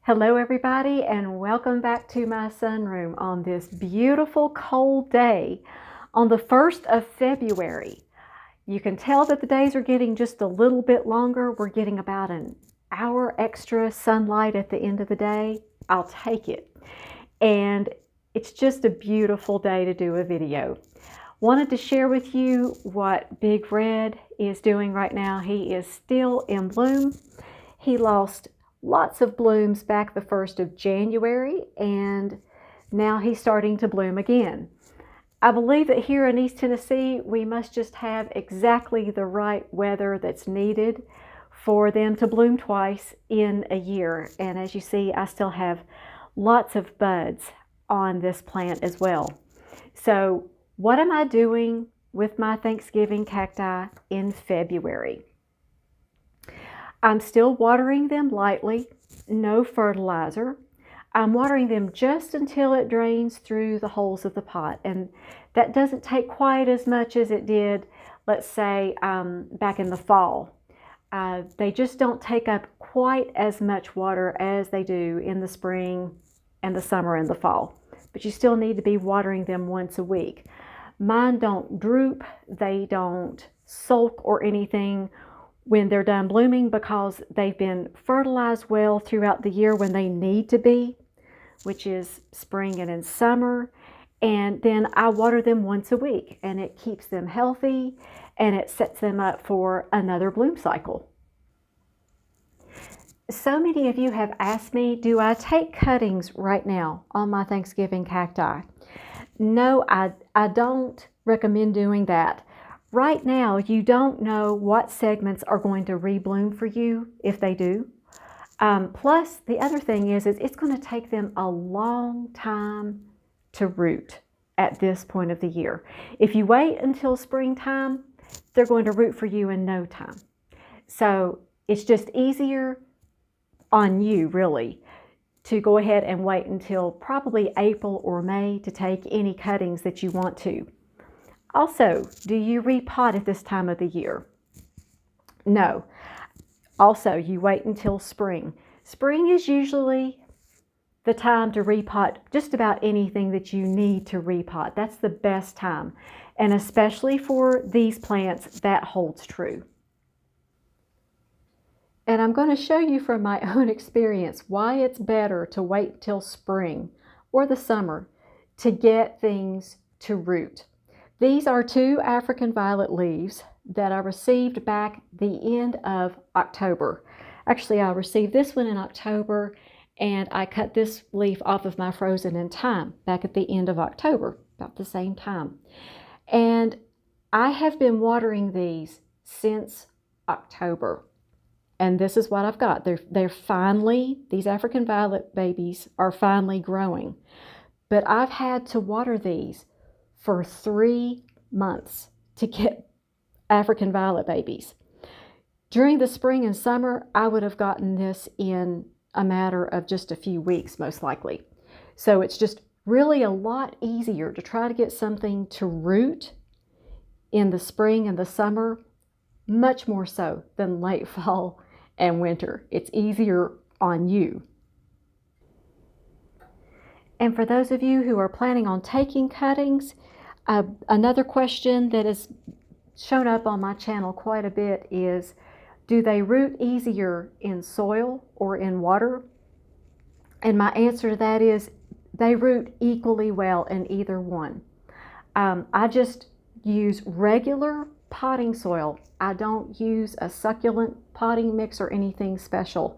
Hello everybody, and welcome back to my sunroom on this beautiful cold day on the 1st of February. You can tell that the days are getting just a little bit longer. We're getting about an hour extra sunlight at the end of the day. I'll take it. And it's just a beautiful day to do a video. Wanted to share with you what Big Red is doing right now. He is still in bloom. He lost lots of blooms back the 1st of January, and now he's starting to bloom again. I believe that here in East Tennessee, we must just have exactly the right weather that's needed for them to bloom twice in a year. And as you see, I still have lots of buds on this plant as well. So what am I doing with my Thanksgiving cacti in February? I'm still watering them lightly, no fertilizer. I'm watering them just until it drains through the holes of the pot. And that doesn't take quite as much as it did, let's say, back in the fall. They just don't take up quite as much water as they do in the spring and the summer and the fall. But you still need to be watering them once a week. Mine don't droop, they don't sulk or anything when they're done blooming because they've been fertilized well throughout the year when they need to be, which is spring and in summer. And then I water them once a week, and it keeps them healthy and it sets them up for another bloom cycle. So many of you have asked me, do I take cuttings right now on my Thanksgiving cacti? No, I don't recommend doing that. Right now, you don't know what segments are going to rebloom for you if they do. Plus, the other thing is it's going to take them a long time to root at this point of the year. If you wait until springtime, they're going to root for you in no time. So it's just easier on you, really, to go ahead and wait until probably April or May to take any cuttings that you want to. Also, do you repot at this time of the year? No. Also, you wait until spring. Spring is usually the time to repot just about anything that you need to repot. That's the best time. And especially for these plants, that holds true. And I'm going to show you from my own experience why it's better to wait till spring or the summer to get things to root. These are 2 African violet leaves that I received back the end of October. Actually, I received this one in October, and I cut this leaf off of my frozen in thyme back at the end of October, about the same time. And I have been watering these since October. And this is what I've got. They're finally, these African violet babies are finally growing. But I've had to water these for 3 months to get African violet babies. During the spring and summer, I would have gotten this in a matter of just a few weeks, most likely. So it's just really a lot easier to try to get something to root in the spring and the summer, much more so than late fall and winter. It's easier on you. And for those of you who are planning on taking cuttings, another question that has shown up on my channel quite a bit is, do they root easier in soil or in water? And my answer to that is they root equally well in either one. I just use regular potting soil. I don't use a succulent potting mix or anything special.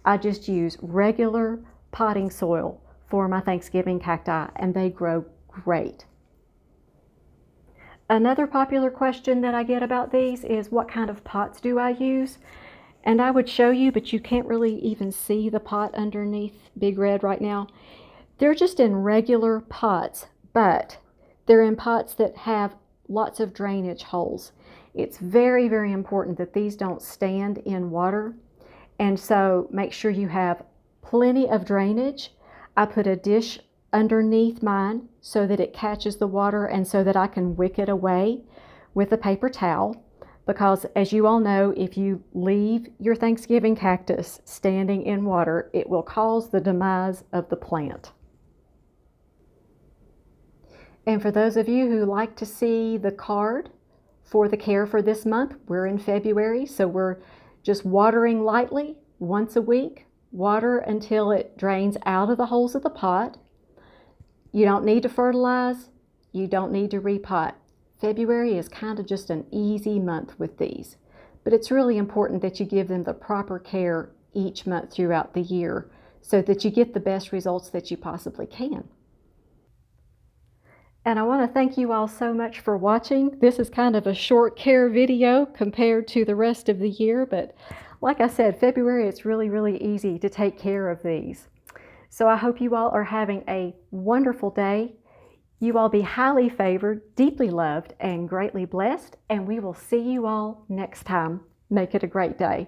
I just use regular potting soil for my Thanksgiving cacti, and they grow great. Another popular question that I get about these is, what kind of pots do I use? And I would show you, but you can't really even see the pot underneath Big Red right now. They're just in regular pots, but they're in pots that have lots of drainage holes. It's very, very important that these don't stand in water. And so make sure you have plenty of drainage. I put a dish underneath mine so that it catches the water and so that I can wick it away with a paper towel. because as you all know, if you leave your Thanksgiving cactus standing in water, it will cause the demise of the plant. And for those of you who like to see the card for the care for this month, we're in February, so we're just watering lightly once a week. Water until it drains out of the holes of the pot. You don't need to fertilize. You don't need to repot. February is kind of just an easy month with these, but it's really important that you give them the proper care each month throughout the year so that you get the best results that you possibly can. And I want to thank you all so much for watching. This is kind of a short care video compared to the rest of the year, but like I said, February, it's really, really easy to take care of these. So I hope you all are having a wonderful day. You all be highly favored, deeply loved, and greatly blessed, and we will see you all next time. Make it a great day.